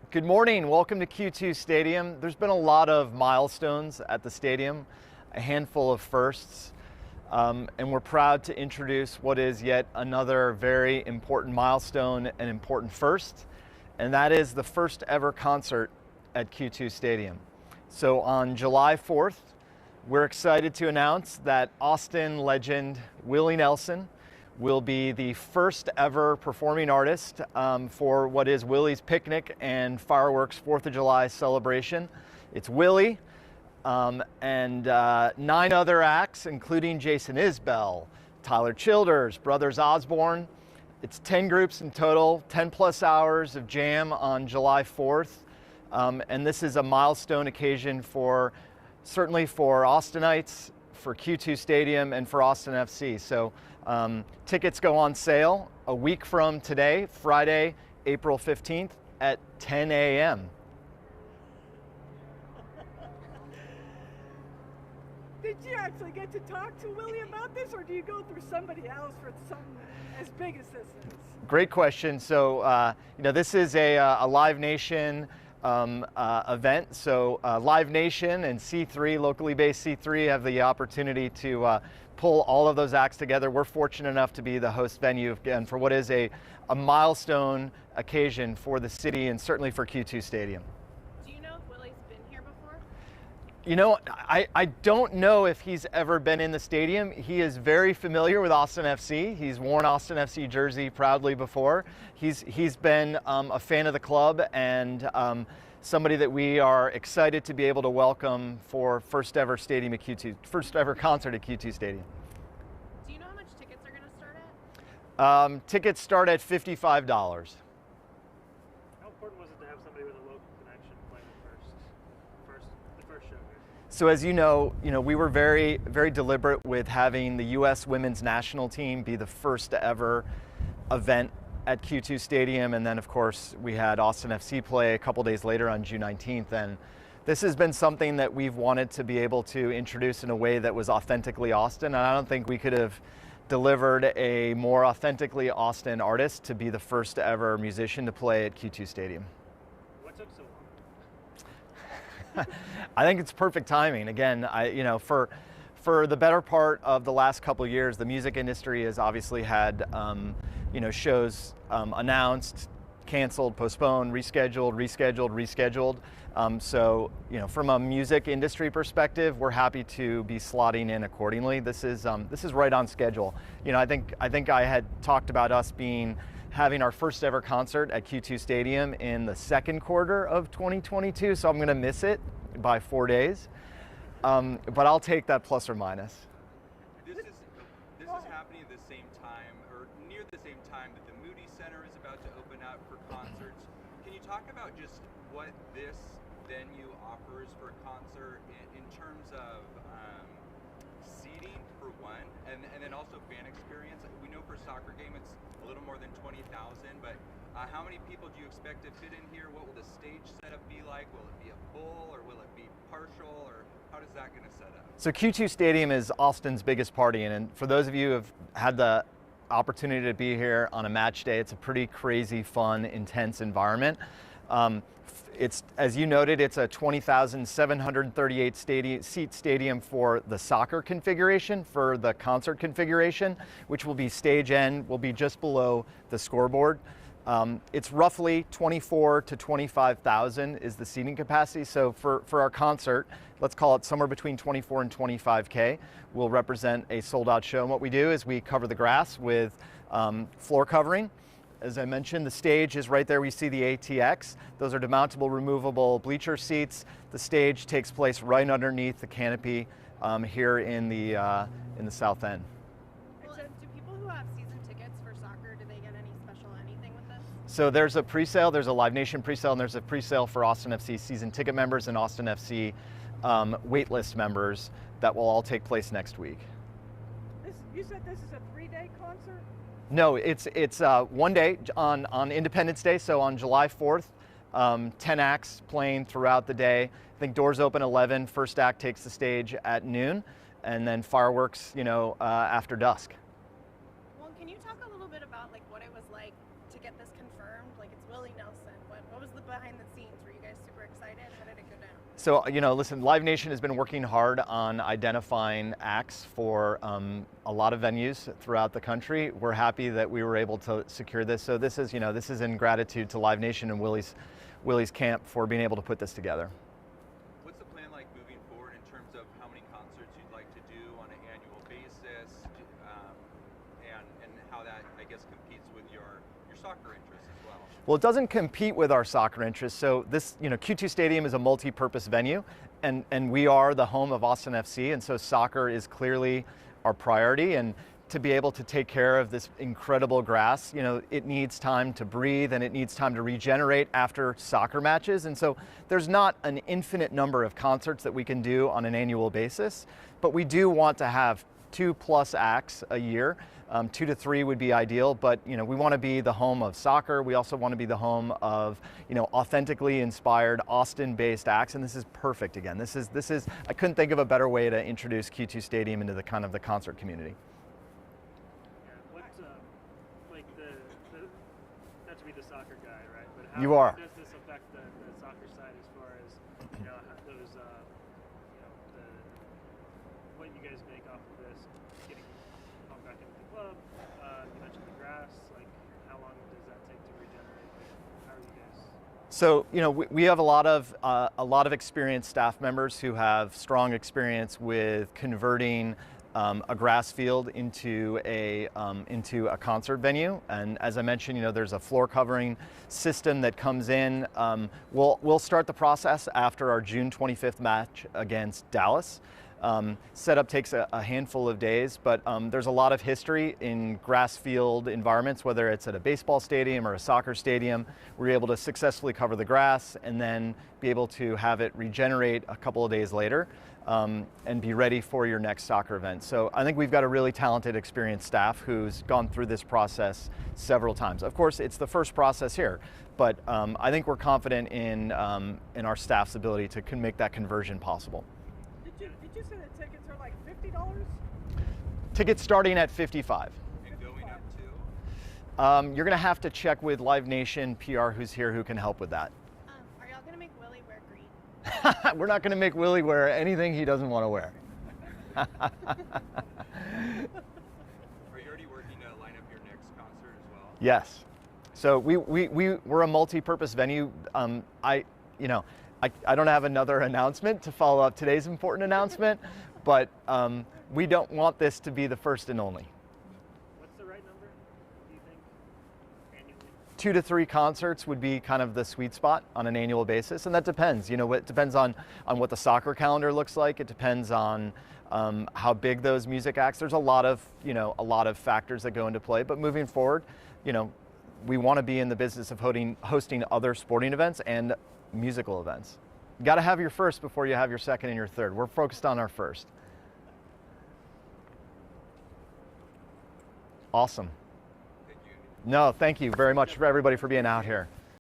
Good morning, welcome to KVUE Stadium. There's been a lot of milestones at the stadium, a handful of firsts, and we're proud to introduce what is yet another very important milestone and important first, and that is the first ever concert at KVUE Stadium. So on July 4th, we're excited to announce that Austin legend Willie Nelson will be the first ever performing artist for what is Willie's Picnic and Fireworks 4th of July celebration. It's Willie and 9 other acts, including Jason Isbell, Tyler Childers, Brothers Osborne. It's 10 groups in total, 10 plus hours of jam on July 4th. And this is a milestone occasion certainly for Austinites, for KVUE Stadium, and for Austin FC. So tickets go on sale a week from today, Friday, April 15th at 10 a.m. Did you actually get to talk to Willie about this, or do you go through somebody else for something as big as this is? Great question. So, this is a Live Nation event. So Live Nation and C3, locally based C3, have the opportunity to pull all of those acts together. We're fortunate enough to be the host venue again for what is a milestone occasion for the city and certainly for KVUE Stadium. Do you know if Willie's been here before? You know, I don't know if he's ever been in the stadium. He is very familiar with Austin FC. He's worn Austin FC jersey proudly before. He's been a fan of the club and somebody that we are excited to be able to welcome for first ever concert at KVUE Stadium. Do you know how much tickets are going to start at? Tickets start at $55. How important was it to have somebody with a local connection play the first show here? So as you know, we were very, very deliberate with having the U.S. women's national team be the first ever event at KVUE Stadium, and then of course we had Austin FC play a couple days later on June 19th, and this has been something that we've wanted to be able to introduce in a way that was authentically Austin, and I don't think we could have delivered a more authentically Austin artist to be the first ever musician to play at KVUE Stadium. What took so long? I think it's perfect timing. Again, for the better part of the last couple of years, the music industry has obviously had shows announced, canceled, postponed, rescheduled. So from a music industry perspective, we're happy to be slotting in accordingly. This is right on schedule. I think I had talked about us having our first ever concert at KVUE Stadium in the second quarter of 2022, so I'm going to miss it by 4 days. But I'll take that plus or minus. This is happening at the same time, or near the same time, that the Moody Center is about to open up for concerts. Can you talk about just what this venue offers for a concert in terms of seating, for one, and then also fan experience? We know for a soccer game it's a little more than 20,000, but how many people do you expect to fit in here? What will the stage setup be like? Will it be a full, or will it be partial, or how is that going to set up? So KVUE Stadium is Austin's biggest party, and for those of you who have had the opportunity to be here on a match day, it's a pretty crazy, fun, intense environment. It's, as you noted, it's a 20,738 seat stadium for the soccer configuration. For the concert configuration, which will be stage end, will be just below the scoreboard. It's roughly 24 to 25,000 is the seating capacity. So for our concert, let's call it somewhere between 24 and 25K, will represent a sold out show. And what we do is we cover the grass with floor covering. As I mentioned, the stage is right there. We see the ATX. Those are demountable, removable bleacher seats. The stage takes place right underneath the canopy here in the south end. Well, do people who have season tickets for soccer, do they get any special anything with this? So there's a pre-sale, there's a Live Nation pre-sale, and there's a pre-sale for Austin FC season ticket members and Austin FC waitlist members that will all take place next week. You said this is a 3-day concert? No, it's 1 day on Independence Day, so on July 4th, 10 acts playing throughout the day. I think doors open 11, first act takes the stage at noon, and then fireworks, after dusk. Well, can you talk a little bit about what it was like to get this confirmed? It's Willie Nelson. What was the behind the scenes So, listen, Live Nation has been working hard on identifying acts for a lot of venues throughout the country. We're happy that we were able to secure this. So this is in gratitude to Live Nation and Willie's camp for being able to put this together. What's the plan like moving forward in terms of how many concerts you'd like to do on an annual basis, and how that, I guess, competes with your soccer interests as well? Well, it doesn't compete with our soccer interests. So this, Q2 Stadium is a multi-purpose venue, and we are the home of Austin FC, and so soccer is clearly our priority. And to be able to take care of this incredible grass, it needs time to breathe and it needs time to regenerate after soccer matches. And so there's not an infinite number of concerts that we can do on an annual basis, but we do want to have 2+ acts a year. 2 to 3 would be ideal, but we want to be the home of soccer. We also want to be the home of authentically inspired Austin-based acts, and this is perfect. Again, this is I couldn't think of a better way to introduce Q2 Stadium into the kind of the concert community. Yeah, what's like the not to be the soccer guy, right? But how You are. does this affect the soccer side as far as those what you guys make off of this, getting pumped back into the club? You mentioned the grass. Like, how long does that take to regenerate? Like, how are you guys? So we have a lot of experienced staff members who have strong experience with converting a grass field into a concert venue. And as I mentioned, there's a floor covering system that comes in. We'll start the process after our June 25th match against Dallas. Setup takes a handful of days, but there's a lot of history in grass field environments, whether it's at a baseball stadium or a soccer stadium. We're able to successfully cover the grass and then be able to have it regenerate a couple of days later and be ready for your next soccer event. So I think we've got a really talented, experienced staff who's gone through this process several times. Of course, it's the first process here, but I think we're confident in our staff's ability to make that conversion possible. Did you say the tickets are like $50? Tickets starting at $55. And going up to? You're going to have to check with Live Nation PR, who's here, who can help with that. Are y'all gonna make Willie wear green? We're not going to make Willie wear anything he doesn't want to wear. Are you already working to line up your next concert as well? Yes. So we're a multi-purpose venue. I don't have another announcement to follow up today's important announcement, but we don't want this to be the first and only. What's the right number, do you think, annually? 2 to 3 concerts would be kind of the sweet spot on an annual basis, and that depends. It depends on what the soccer calendar looks like. It depends on how big those music acts. There's a lot of factors that go into play. But moving forward, we want to be in the business of hosting other sporting events and musical events. You got to have your first before you have your second and your third. We're focused on our first. Awesome. Thank you. No, thank you very much for everybody for being out here.